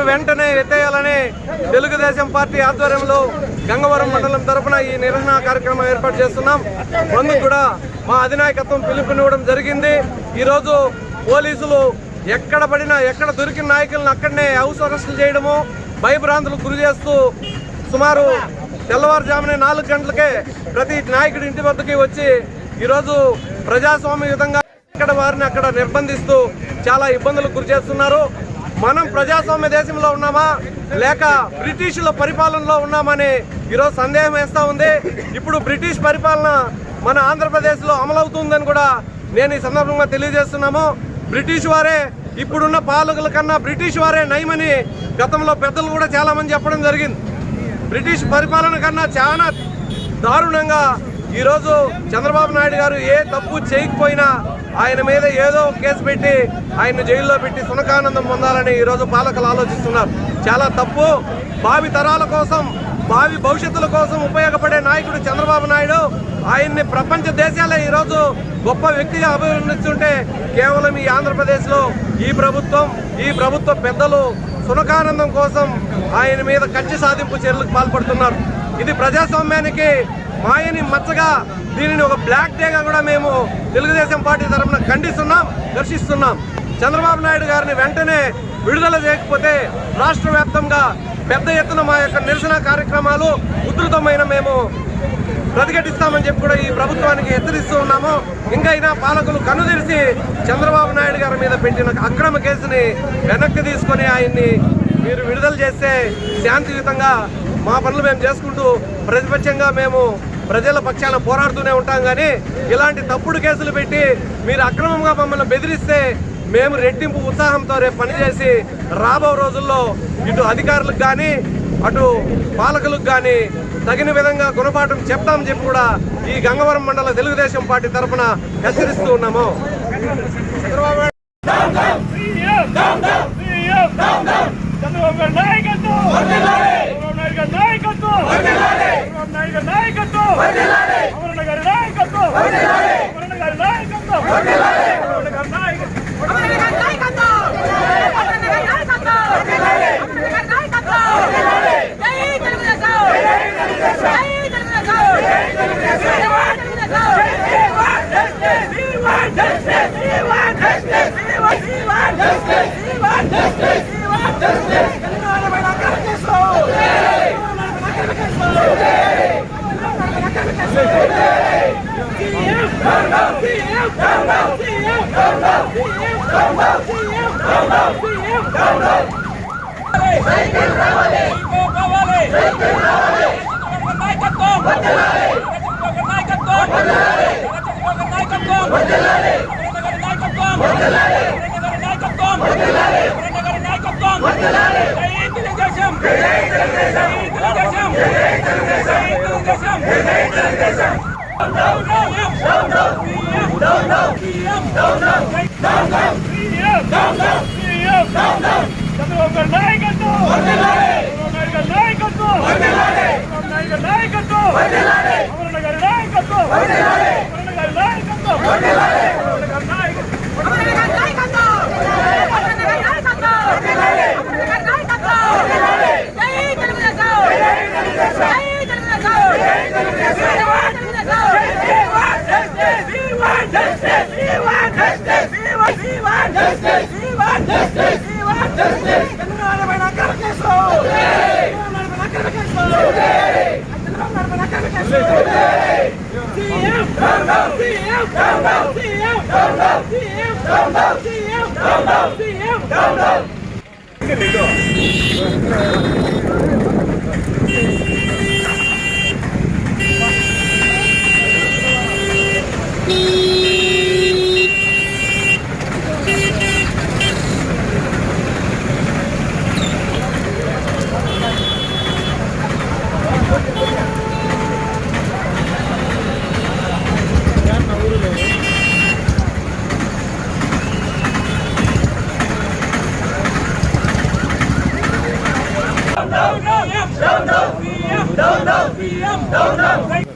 వెంటనే ఎత్తేయాలని తెలుగుదేశం పార్టీ ఆధ్వర్యంలో గంగవరం మండలం తరఫున ఈ నిరసన కార్యక్రమం ఏర్పాటు చేస్తున్నాం. ముందు కూడా మా అధినాయకత్వం పిలుపునివ్వడం జరిగింది. ఈరోజు పోలీసులు ఎక్కడ పడినా ఎక్కడ దొరికిన నాయకులను అక్కడనే హౌస్ అరెస్టులు చేయడము, భయభ్రాంతులకు గురి చేస్తూ సుమారు తెల్లవారుజామునే 4 గంటలకే ప్రతి నాయకుడి ఇంటి వద్దకి వచ్చి ఈరోజు ప్రజాస్వామ్యయుతంగా ఎక్కడ వారిని అక్కడ నిర్బంధిస్తూ చాలా ఇబ్బందులకు గురి చేస్తున్నారు. మనం ప్రజాస్వామ్య దేశంలో ఉన్నామా లేక బ్రిటిషుల పరిపాలనలో ఉన్నామని ఈరోజు సందేహం వేస్తూ ఉంది. ఇప్పుడు బ్రిటిష్ పరిపాలన మన ఆంధ్రప్రదేశ్లో అమలవుతుందని కూడా నేను ఈ సందర్భంగా తెలియజేస్తున్నాము. బ్రిటిష్ వారే ఇప్పుడున్న పాలకుల కన్నా బ్రిటిష్ వారే నయమని గతంలో పెద్దలు కూడా చాలా మంది చెప్పడం జరిగింది. బ్రిటిష్ పరిపాలన కన్నా చాలా దారుణంగా ఈరోజు చంద్రబాబు నాయుడు గారు ఏ తప్పు చేయకపోయినా ఆయన మీద ఏదో కేసు పెట్టి ఆయన జైల్లో పెట్టి సునకానందం పొందాలని ఈరోజు పాలకులు ఆలోచిస్తున్నారు. చాలా తప్పు. భావి తరాల కోసం, భావి భవిష్యత్తుల కోసం ఉపయోగపడే నాయకుడు చంద్రబాబు నాయుడు. ఆయన్ని ప్రపంచ దేశాలే ఈరోజు గొప్ప వ్యక్తిగా అభివర్ణిస్తుంటే కేవలం ఈ ఆంధ్రప్రదేశ్లో ఈ ప్రభుత్వ పెద్దలు సునకానందం కోసం ఆయన మీద కక్ష సాధింపు చర్యలకు పాల్పడుతున్నారు. ఇది ప్రజాస్వామ్యానికి మాయని మచ్చగా, దీనిని ఒక బ్లాక్ డేగా కూడా మేము తెలుగుదేశం పార్టీ తరఫున ఖండిస్తున్నాం, దర్శిస్తున్నాం. చంద్రబాబు నాయుడు గారిని వెంటనే విడుదల చేయకపోతే రాష్ట్ర వ్యాప్తంగా పెద్ద ఎత్తున మా యొక్క నిరసన కార్యక్రమాలు ఉధృతమైన మేము ప్రతిఘటిస్తామని చెప్పి కూడా ఈ ప్రభుత్వానికి హెచ్చరిస్తూ ఉన్నాము. ఇంకైనా పాలకులు కన్నుదెరిసి చంద్రబాబు నాయుడు గారి మీద పెట్టిన అక్రమ కేసుని వెనక్కి తీసుకొని ఆయన్ని మీరు విడుదల చేస్తే శాంతియుతంగా మా పనులు మేము చేసుకుంటూ ప్రతిపక్షంగా మేము ప్రజల పక్షాన పోరాడుతూనే ఉంటాం. కానీ ఇలాంటి తప్పుడు కేసులు పెట్టి మీరు అక్రమంగా మమ్మల్ని బెదిరిస్తే మేము రెట్టింపు ఉత్సాహంతో రేపు పనిచేసి రాబో రోజుల్లో ఇటు అధికారులకు కానీ అటు పాలకులకు కానీ తగిన విధంగా గుణపాఠం చెప్తామని చెప్పి కూడా ఈ గంగవరం మండల తెలుగుదేశం పార్టీ తరఫున హెచ్చరిస్తూ ఉన్నాము. సీఎం